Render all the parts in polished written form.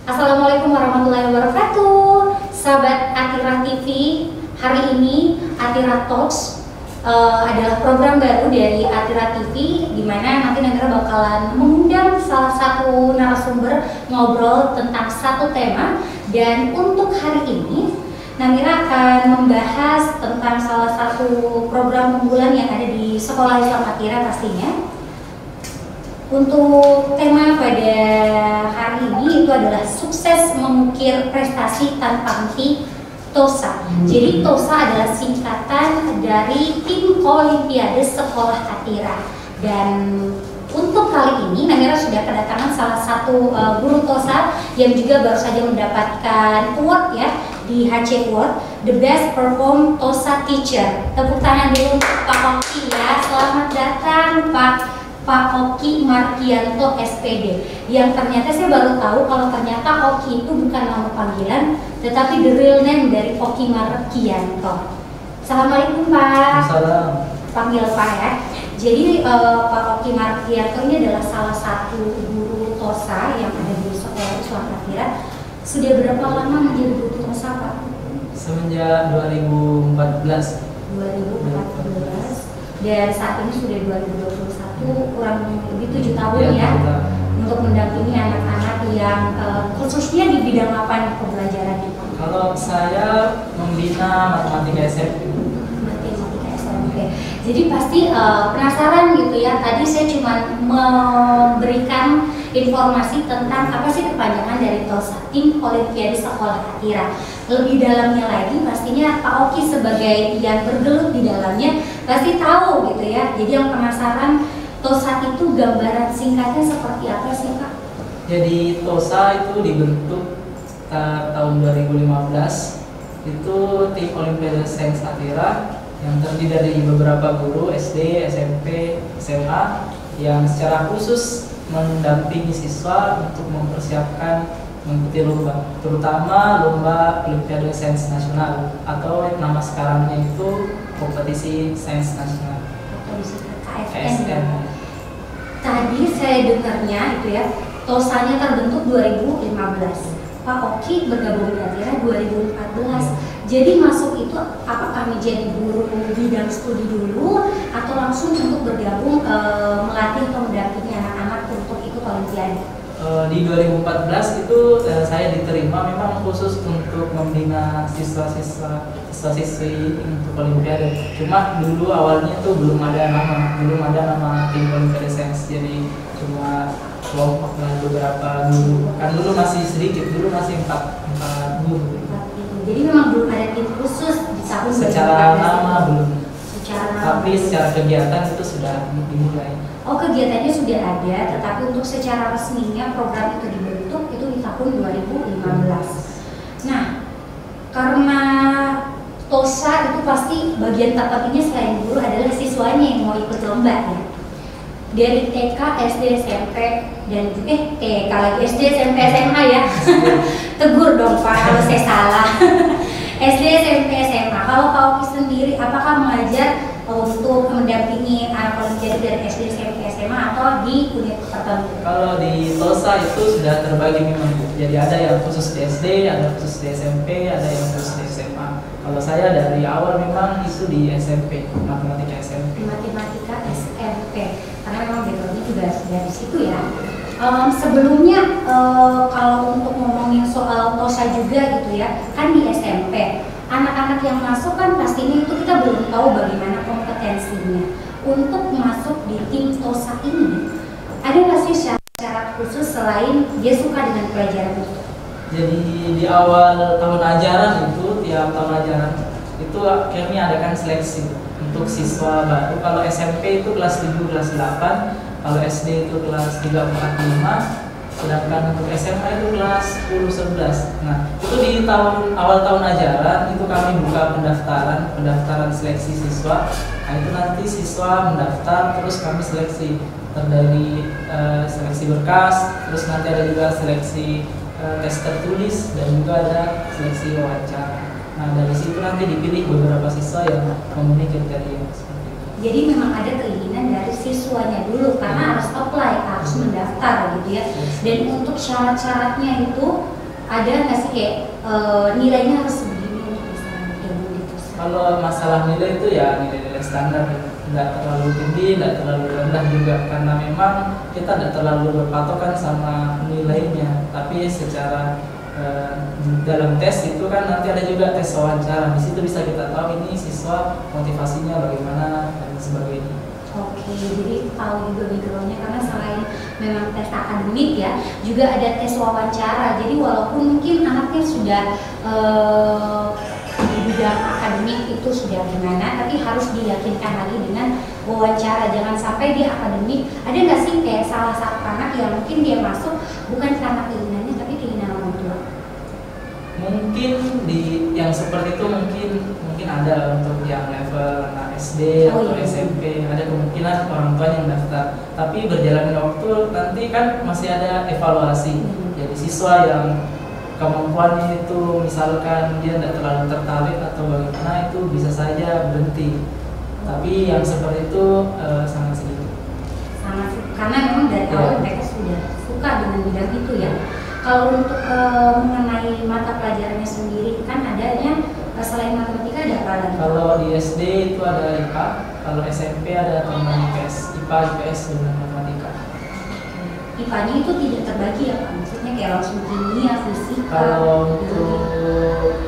Assalamualaikum warahmatullahi wabarakatuh, sahabat Atira TV. Hari ini Atira Talks adalah program baru dari Atira TV, di mana nanti Namira bakalan mengundang salah satu narasumber ngobrol tentang satu tema. Dan untuk hari ini Namira akan membahas tentang salah satu program unggulan yang ada di Sekolah Islam Atira pastinya. Untuk tema pada hari ini itu adalah sukses mengukir prestasi tanpa henti TOSA. Jadi TOSA adalah singkatan dari Tim Olimpiade Sekolah Atira. Dan untuk kali ini Namira sudah kedatangan salah satu guru TOSA yang juga baru saja mendapatkan award ya di HC Award, The Best Perform TOSA Teacher. Tepuk tangan dulu untuk Pak Oki ya. Selamat datang Pak Oki Markianto SPD, yang ternyata saya baru tahu kalau ternyata Oki itu bukan nama panggilan tetapi the real name dari Oki Markianto. Assalamualaikum Pak. Salam. Panggil Pak ya. Jadi Pak Oki Markianto ini adalah salah satu guru TOSA yang ada di Sekolah Islam Atira. Sudah berapa lama menjadi guru TOSA Pak? Semenjak 2014. 2014. Dan saat ini sudah 2021, kurang lebih 7 tahun ya, untuk mendampingi anak-anak yang khususnya di bidang apa nih pembelajarannya Pak? Kalau saya membina matematika SMP. Matematika SMP. Jadi pasti penasaran gitu ya. Tadi saya cuma memberikan informasi tentang apa sih kepanjangan dari TOSA, Tim Olimpiade Sekolah Atira. Lebih dalamnya lagi pastinya Pak Oki sebagai yang bergelut di dalamnya pasti tahu gitu ya. Jadi yang penasaran TOSA itu gambaran singkatnya seperti apa sih Pak? Jadi TOSA itu dibentuk tahun 2015. Itu Tim Olimpiade Sains Atira yang terdiri dari beberapa guru SD, SMP, SMA yang secara khusus mendampingi siswa untuk mempersiapkan mengikuti lomba, terutama lomba Olimpiade Sains Nasional atau nama sekarangnya itu Kompetisi Sains Nasional. KSN. Tadi saya dengarnya itu ya, TOSA-nya terbentuk 2015. Pak Oki bergabung di Atira 2014. Jadi masuk itu apakah menjadi guru bidang studi dulu atau langsung untuk bergabung melatih atau mendampingi anak-anak untuk ikut Olimpiade? Di 2014 itu saya diterima memang khusus untuk membina siswa-siswi untuk Olimpiade. Cuma dulu awalnya tuh belum ada nama Tim Olimpiade Sains, jadi cuma kelompok beberapa guru. Kan dulu masih sedikit, dulu masih 4 guru. Jadi memang belum ada tim khusus di tahun secara nama belum. Tapi nama. secara kegiatan itu sudah dimulai. Oh, kegiatannya sudah ada, tetapi untuk secara resminya program itu dibentuk itu di tahun 2015. Nah, karena TOSA itu pasti bagian terpentingnya selain guru adalah siswanya yang mau ikut lomba ya. Dari TK, SD, SMP, dan TK lagi SD, SMP, SMA ya. Tegur dong Pak kalau saya salah. SD, SMP, SMA. Kalau Pak Oki sendiri, apakah mengajar untuk mendampingi anak Olimpiade dari SD, SMP, SMA atau di unit tertentu? Kalau di TOSA itu sudah terbagi memang. Jadi ada yang khusus di SD, ada khusus di SMP, ada yang khusus di SMA. Kalau saya dari awal memang itu di SMP, matematika SMP. Matematika SMP, karena memang backgroundnya juga sudah di situ ya. Sebelumnya kalau untuk ngomongin soal TOSA juga gitu ya, kan di SMP anak-anak yang masuk kan pastinya itu kita belum tahu bagaimana kompetensinya. Untuk masuk di tim TOSA ini, ada nggak sih syarat khusus selain dia suka dengan pelajaran itu? Jadi di awal tahun ajaran itu, tiap tahun ajaran itu kami adakan seleksi untuk siswa baru. Kalau SMP itu kelas 7, kelas 8, kalau SD itu kelas 3, 4, 5, sedangkan untuk SMA itu kelas 10, 11. Nah, itu di awal tahun ajaran itu kami buka pendaftaran seleksi siswa. Nah, itu nanti siswa mendaftar, terus kami seleksi dari seleksi berkas, terus nanti ada juga seleksi tes tertulis dan juga ada seleksi wawancara. Nah, dari situ nanti dipilih beberapa siswa yang memenuhi kriteria seperti itu. Jadi memang ada keinginan dari siswanya dulu karena harus apply harus mendaftar gitu ya. Dan untuk syarat-syaratnya itu ada nggak sih kayak nilainya harus segini untuk bisa gabung di TOSA? Kalau masalah nilai itu ya nilai-nilai standar, nggak terlalu tinggi, nggak terlalu rendah juga, karena memang kita nggak terlalu berpatokan sama nilainya, tapi secara dalam tes itu kan nanti ada juga tes wawancara, di situ bisa kita tahu ini siswa motivasinya bagaimana dan sebagainya. Oke, jadi tahu juga backgroundnya, karena selain memang tes akademik ya, juga ada tes wawancara. Jadi walaupun mungkin anaknya sudah di bidang akademik itu sudah gimana, tapi harus diyakinkan lagi dengan wawancara. Jangan sampai di akademik ada nggak sih kayak salah satu anak yang mungkin dia masuk bukan karena keinginannya tapi keinginan orang tua. Mungkin di yang seperti itu mungkin ada untuk yang level anak SD atau SMP, ada kemungkinan orang tua yang daftar. Tapi berjalannya waktu nanti kan masih ada evaluasi. Jadi siswa yang kemampuannya itu misalkan dia tidak terlalu tertarik atau bagaimana, itu bisa saja berhenti. Tapi yang seperti itu sangat sedikit. Sangat, karena memang dari awal mereka sudah suka dengan bidang itu ya. Kalau untuk mengenai mata pelajarannya sendiri kan adanya selain matematika ada apa lagi? Kalau di SD itu ada IPA, kalau SMP ada tambahan IPS, IPA, IPS dengan matematika. IPA-nya itu tidak terbagi ya Pak? Maksudnya kayak langsung kimia, fisika. Kalau untuk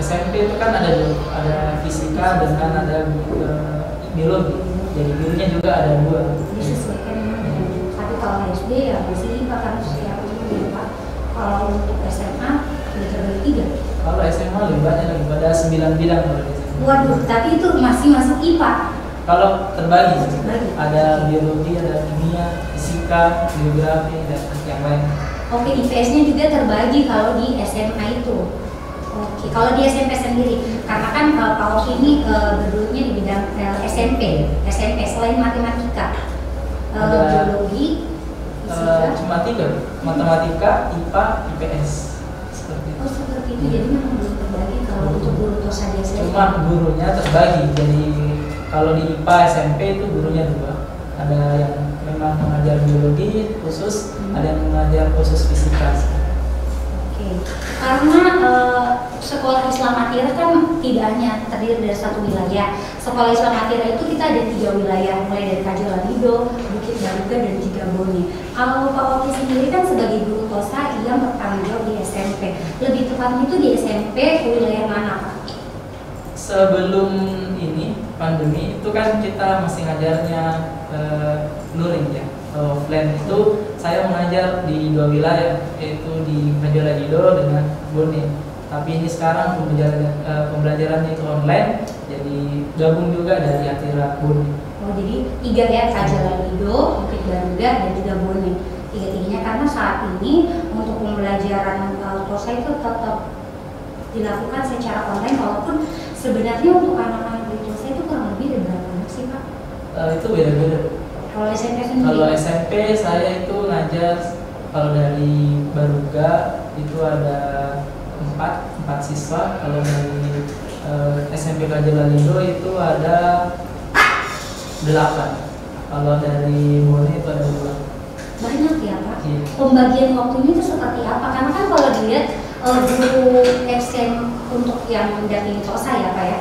SMP itu kan ada fisika dengan ada biologi. Jadi biologinya juga ada dua. Disesuaikan dengan tapi kalau SD ya masih IPA karena setiap itu ya Pak. Kalau untuk SMA sudah terbagi 3. Kalau SMA lebih banyak lagi, ada 9 bidang kalau di SMA. Waduh, tapi itu masih masuk IPA. Kalau terbagi, ada biologi, ada kimia, fisika, geografi, dan yang lain. Oke, IPS-nya juga terbagi kalau di SMA itu. Oke, kalau di SMP sendiri, karena kan Pak Oki ini bergelunya di bidang SMP selain matematika, biologi, fisika. Cuma 3, matematika, IPA, IPS. Seperti itu. Oh seperti itu, jadi memang belum terbagi kalau untuk guru TOSA di SMP. Cuma gurunya terbagi, jadi kalau di IPA SMP itu gurunya 2. Ada yang memang mengajar biologi khusus, ada yang mengajar khusus fisika. Oke, karena sekolah Islam Atira kan tidak hanya terdiri dari satu wilayah. Sekolah Islam Atira itu kita ada 3 wilayah, mulai dari Kajolalido, Bukit Garuga, dan Jigabone. Kalau Pak Oki sendiri kan sebagai guru TOSA yang bertanggung jawab di SMP. Lebih tepatnya itu di SMP wilayah mana Pak? Sebelum ini pandemi itu kan kita masih ngajarnya luring ya, offline. Itu saya mengajar di 2 wilayah, yaitu di Kajolalido dengan Bone. Tapi ini sekarang pembelajarannya itu online, jadi gabung juga dari Atira Bone. Oh jadi 3 ya, Kajolalido, Bukit Garuga, dan juga Bone. 3-3-nya karena saat ini untuk pembelajaran TOSA itu tetap dilakukan secara online, walaupun sebenarnya untuk anak-anak di TOSA itu kurang lebih ada berapa anak sih Pak? Itu beda-beda. Kalau SMP sendiri? Kalau SMP saya itu ngajar, kalau dari Baruga itu ada 4 siswa. Kalau dari SMP Kajolalido itu ada 8. Kalau dari Bone itu ada 2. Banyak ya Pak? Iya. Pembagian waktunya itu seperti apa? Karena kan kalau dilihat guru SM untuk yang mendampingi TOSA ya Pak ya,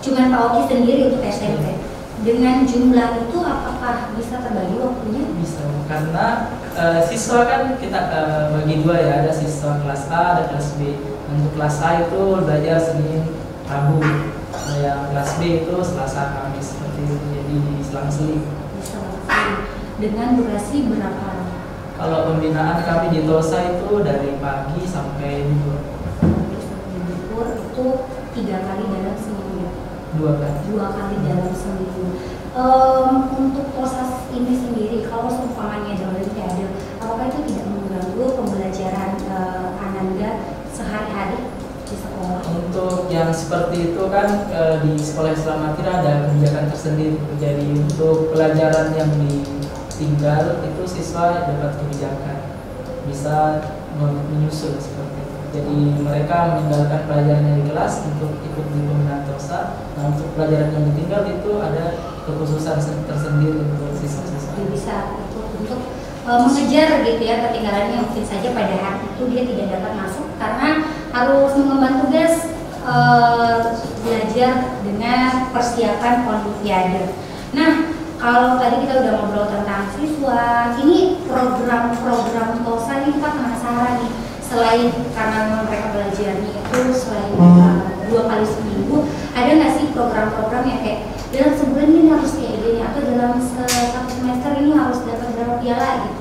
cuman Pak Oki sendiri untuk SMP. Dengan jumlah itu apakah bisa terbagi waktunya? Bisa, karena siswa kan kita bagi 2 ya, ada siswa kelas A, ada kelas B. Untuk kelas A itu belajar Senin, Rabu. Yang kelas B itu Selasa, Kamis, seperti itu. Jadi selang-seling. Dengan durasi berapa lama? Kalau pembinaan kami di TOSA itu dari pagi sampai libur. Pagi sampai libur itu 3 kali dalam seminggu. 2 kali. 2 kali dalam seminggu. Untuk proses ini sendiri, kalau seumpamanya jauh dari ada, apakah itu tidak mengganggu pembelajaran Ananda sehari-hari di sekolah? Untuk yang seperti itu kan di sekolah Islam Atira ada kebijakan tersendiri. Jadi untuk pelajaran yang ditinggal itu siswa dapat kebijakan, bisa menyusul seperti itu. Jadi mereka meninggalkan pelajarannya di kelas untuk ikut di pembinaan TOSA. Nah untuk pelajaran yang ditinggal itu ada kekhususan tersendiri untuk siswa-siswa. Dia bisa ikut untuk mengejar gitu ya ketinggalannya, mungkin saja pada hari itu dia tidak dapat masuk karena harus mengemban tugas belajar dengan persiapan olimpiade. Nah, kalau tadi kita udah ngobrol tentang siswa, ini program-program TOSA ini kita penasaran nih. Selain karena mereka belajarnya itu selain 2 kali seminggu, ada nggak sih program-program yang kayak dalam sebulan ini harus kayak gini atau dalam satu semester ini harus dapat berapa piala gitu?